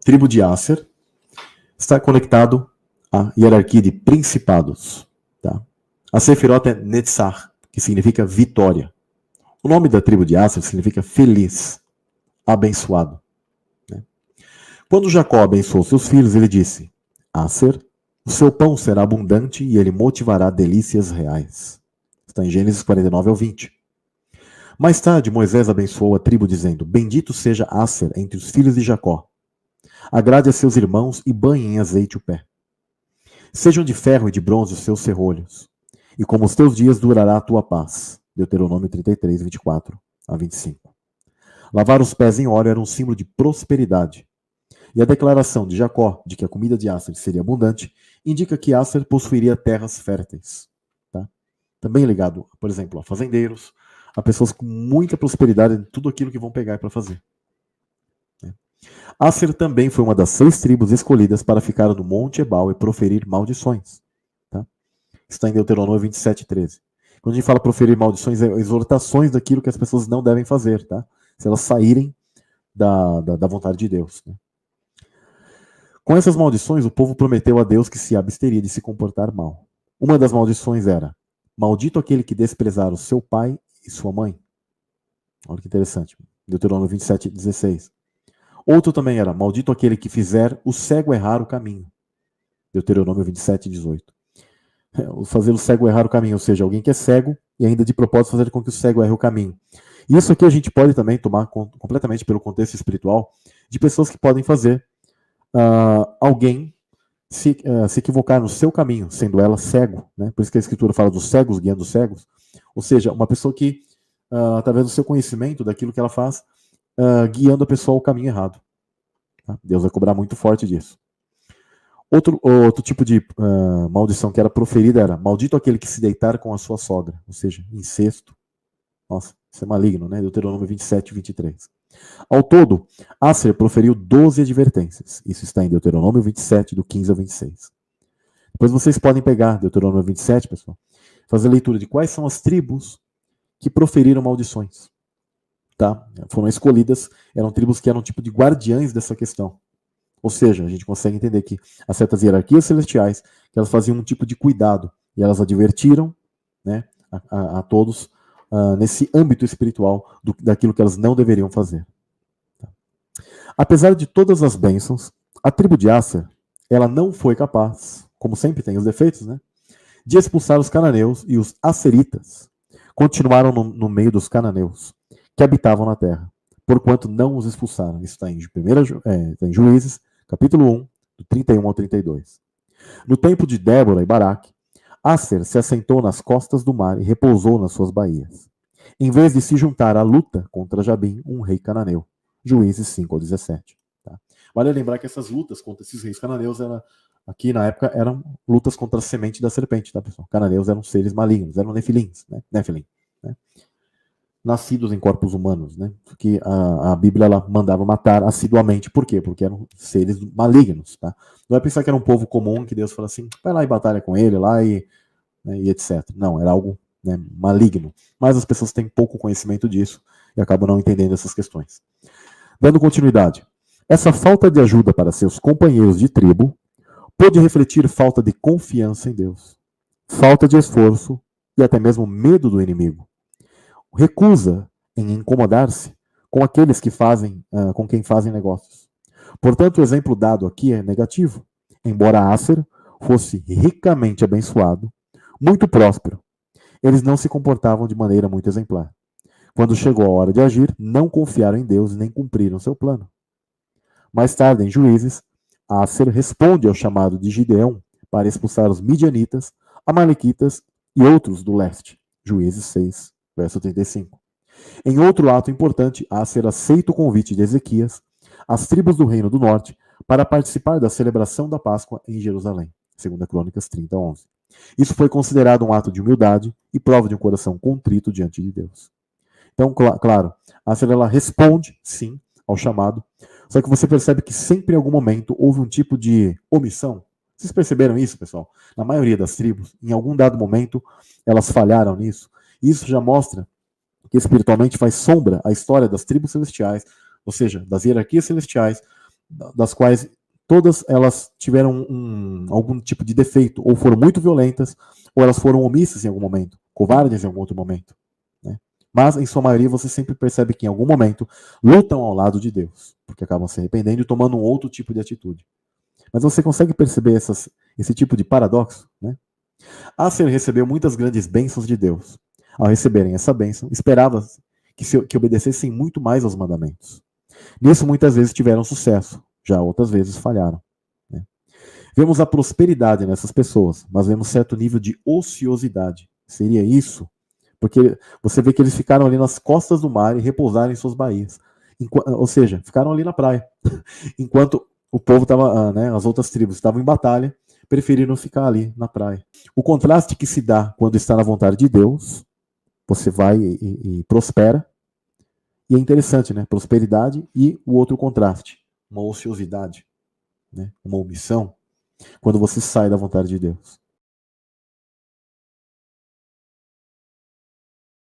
tribo de Aser está conectado à hierarquia de principados. Tá? A Sefirot é Netzach, que significa vitória. O nome da tribo de Aser significa feliz, abençoado. Né? Quando Jacó abençoou seus filhos, ele disse: Aser, o seu pão será abundante e ele motivará delícias reais. Está em Gênesis 49 ao 20. Mais tarde, Moisés abençoou a tribo, dizendo: Bendito seja Aser entre os filhos de Jacó. Agrade a seus irmãos e banhe em azeite o pé. Sejam de ferro e de bronze os seus serrolhos, e como os teus dias durará a tua paz. Deuteronômio 33, 24 a 25. Lavar os pés em óleo era um símbolo de prosperidade. E a declaração de Jacó de que a comida de Aser seria abundante indica que Aser possuiria terras férteis. Tá? Também ligado, por exemplo, a fazendeiros, a pessoas com muita prosperidade em tudo aquilo que vão pegar para fazer. Aser também foi uma das 6 tribos escolhidas para ficar no Monte Ebal e proferir maldições. Tá? Está em Deuteronômio 27, 13. Quando a gente fala proferir maldições, é exortações daquilo que as pessoas não devem fazer, tá? Se elas saírem da vontade de Deus. Né? Com essas maldições, o povo prometeu a Deus que se absteria de se comportar mal. Uma das maldições era: maldito aquele que desprezar o seu pai e sua mãe. Olha que interessante. Deuteronômio 27, 16. Outro também era: maldito aquele que fizer o cego errar o caminho. Deuteronômio 27, 18. Fazer o cego errar o caminho, ou seja, alguém que é cego e ainda de propósito fazer com que o cego erre o caminho. Isso aqui a gente pode também tomar completamente pelo contexto espiritual de pessoas que podem fazer alguém se equivocar no seu caminho, sendo ela cego. Né? Por isso que a Escritura fala dos cegos guiando os cegos. Ou seja, uma pessoa que, através do seu conhecimento daquilo que ela faz, guiando a pessoa ao caminho errado. Tá? Deus vai cobrar muito forte disso. Outro tipo de maldição que era proferida era: maldito aquele que se deitar com a sua sogra, ou seja, incesto. Nossa, isso é maligno, né? Deuteronômio 27, 23. Ao todo, Aser proferiu 12 advertências. Isso está em Deuteronômio 27, do 15 ao 26. Depois vocês podem pegar Deuteronômio 27, pessoal, fazer a leitura de quais são as tribos que proferiram maldições. Tá? Foram escolhidas, eram tribos que eram tipo de guardiães dessa questão. Ou seja, a gente consegue entender que há certas hierarquias celestiais que elas faziam um tipo de cuidado e elas advertiram, né, a todos nesse âmbito espiritual daquilo que elas não deveriam fazer. Tá? Apesar de todas as bênçãos, a tribo de Aser, ela não foi capaz, como sempre tem os defeitos, né, de expulsar os cananeus, e os asseritas continuaram no meio dos cananeus que habitavam na terra, porquanto não os expulsaram. Isso está em Juízes, capítulo 1, do 31 ao 32. No tempo de Débora e Baraque, Aser se assentou nas costas do mar e repousou nas suas baías, em vez de se juntar à luta contra Jabim, um rei cananeu. Juízes 5 ao 17. Tá? Vale lembrar que essas lutas contra esses reis cananeus, aqui na época, eram lutas contra a semente da serpente, tá, pessoal? Cananeus eram seres malignos, eram nefilins, né? Nefilim, né? Nascidos em corpos humanos, né? Que a Bíblia ela mandava matar assiduamente. Por quê? Porque eram seres malignos, tá? Não é pensar que era um povo comum que Deus fala assim: vai lá e batalha com ele lá e etc. Não, era algo, né, maligno. Mas as pessoas têm pouco conhecimento disso e acabam não entendendo essas questões. Dando continuidade, essa falta de ajuda para seus companheiros de tribo pôde refletir falta de confiança em Deus, falta de esforço e até mesmo medo do inimigo. Recusa em incomodar-se com aqueles que fazem, com quem fazem negócios. Portanto, o exemplo dado aqui é negativo. Embora Aser fosse ricamente abençoado, muito próspero, eles não se comportavam de maneira muito exemplar. Quando chegou a hora de agir, não confiaram em Deus e nem cumpriram seu plano. Mais tarde, em Juízes, Aser responde ao chamado de Gideão para expulsar os midianitas, amalequitas e outros do leste. Juízes 6, verso 35. Em outro ato importante, Aser aceita o convite de Ezequias, as tribos do Reino do Norte, para participar da celebração da Páscoa em Jerusalém. 2 Crônicas 30, 11. Isso foi considerado um ato de humildade e prova de um coração contrito diante de Deus. Então, claro, Aser ela responde, sim, ao chamado, só que você percebe que sempre em algum momento houve um tipo de omissão. Vocês perceberam isso, pessoal? Na maioria das tribos, em algum dado momento, elas falharam nisso. Isso já mostra que espiritualmente faz sombra à história das tribos celestiais, ou seja, das hierarquias celestiais, das quais todas elas tiveram algum tipo de defeito, ou foram muito violentas, ou elas foram omissas em algum momento, covardes em algum outro momento. Né? Mas, em sua maioria, você sempre percebe que em algum momento lutam ao lado de Deus, porque acabam se arrependendo e tomando um outro tipo de atitude. Mas você consegue perceber esse tipo de paradoxo? Né? Acer recebeu muitas grandes bênçãos de Deus. Ao receberem essa bênção, esperava que obedecessem muito mais aos mandamentos. Nisso, muitas vezes tiveram sucesso, já outras vezes falharam. Né? Vemos a prosperidade nessas pessoas, mas vemos certo nível de ociosidade. Seria isso? Porque você vê que eles ficaram ali nas costas do mar e repousaram em suas baías. Ou seja, ficaram ali na praia. Enquanto o povo estava, né, as outras tribos estavam em batalha, preferiram ficar ali na praia. O contraste que se dá quando está na vontade de Deus, você vai e prospera. E é interessante, né? Prosperidade e o outro contraste, uma ociosidade, né? Uma omissão, quando você sai da vontade de Deus.